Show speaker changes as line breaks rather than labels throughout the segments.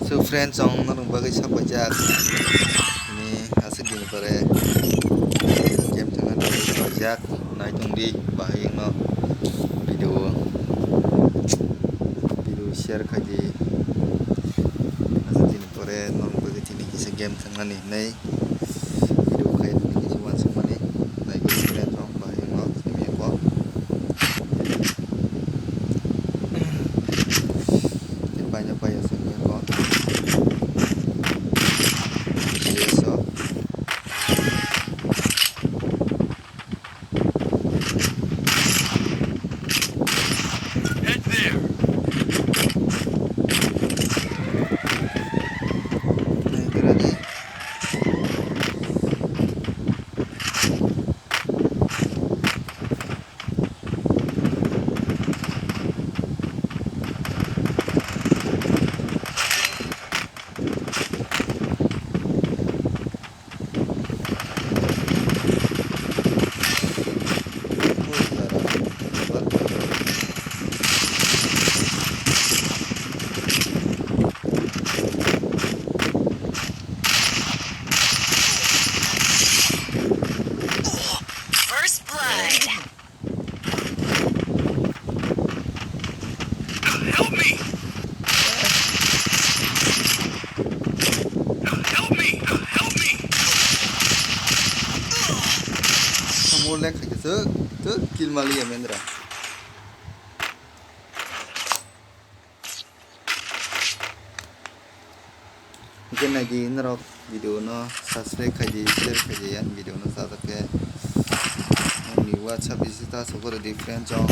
So friends ang narumbaga sa pajak ni asik din pare game tangan pajak na itong di bahayang no video share kaji asik din pare narumbaga tini kisa game tangan ni nay video kaya ni kisi wan sama ni nay ko friends ang bahayang no simi ko banyak pa yun simi ko mulai kerja kill mali ya Mendra. Mungkin lagi nerok video no subscribe kaji share kaji yan video no saat ke ni WhatsApp visita sekolah different jong.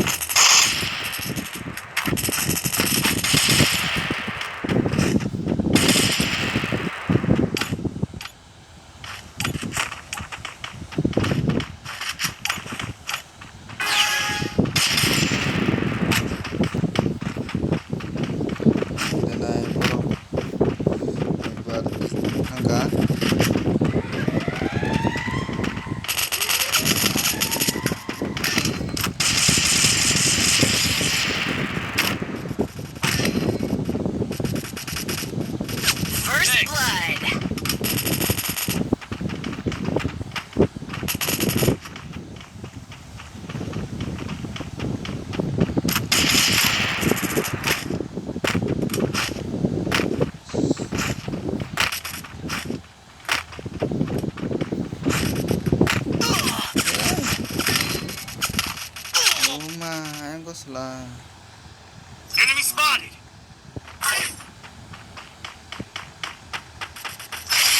Enemy spotted.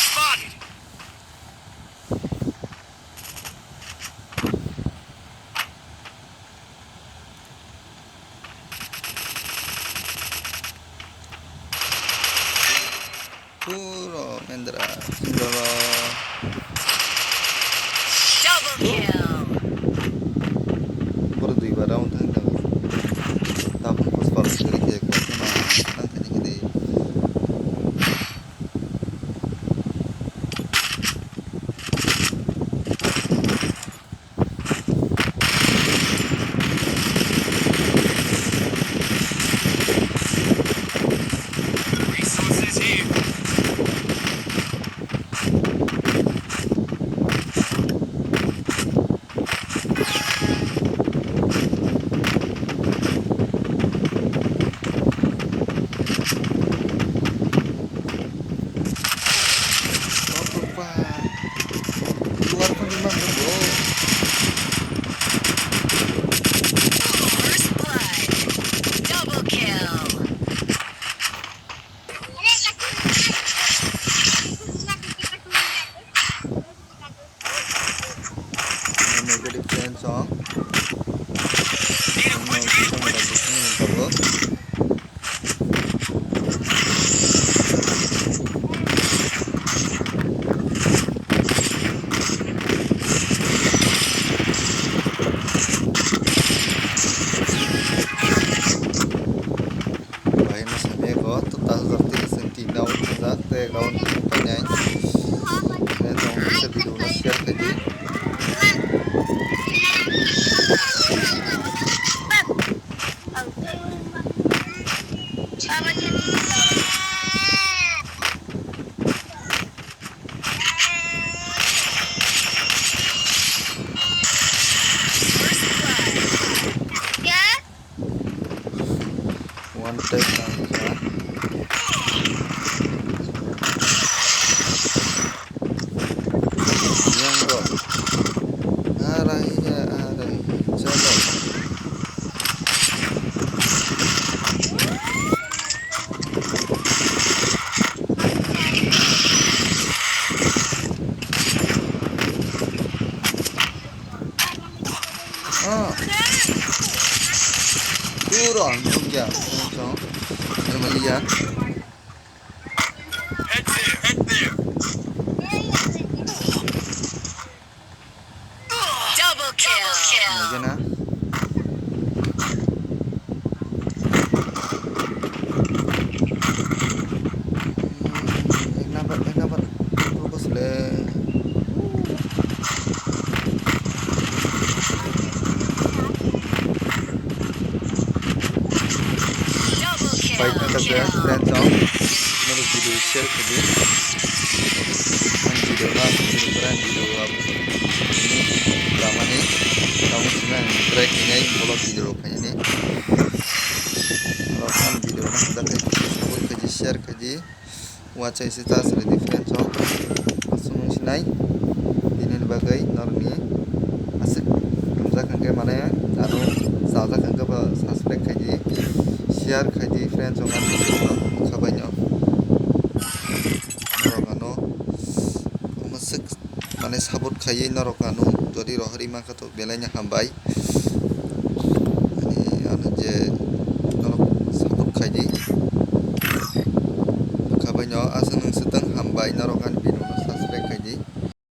Spotted.
Puro Mendra, Sindoro.
Double kill.
Puro dua barang untuk tapos pas para sa kanya ko na ang kanya gidi
Resources here.
keluar pun memang bro.
First blood. Double kill.
Negative friend song.
Need a quick hit.
Bahaya mas kami ko, tutas arti sentinel zat background panjang. Dan song bisa video share kaji. Uro, nungya, so, Malia.
Head there. Head there. Double kill.
Lagi na. Ek nabat. Fokus le.
Double kill.
Fight na tayo, friends, so. Menurut video share ke dia. Video lah, video keren, video apa? Ini lama nih. Kamu senang track ini, bolok video kayak ini. Kalau kan video nah kita kabur ke share ke dia. Wacai sita sudah di friends, so. Langsung sinai. Ini bagai normi. Asik. Kamzakan ke mana ya? Anu, sahaja kan ke subscribe ke dia. Share ke dia friends, so kan video kabarnya. Mane sabut khayi narokanu jodi rohri maka to belanya hambai ini anu je narok sabut khayi kabanyo asang seteng hambai narokan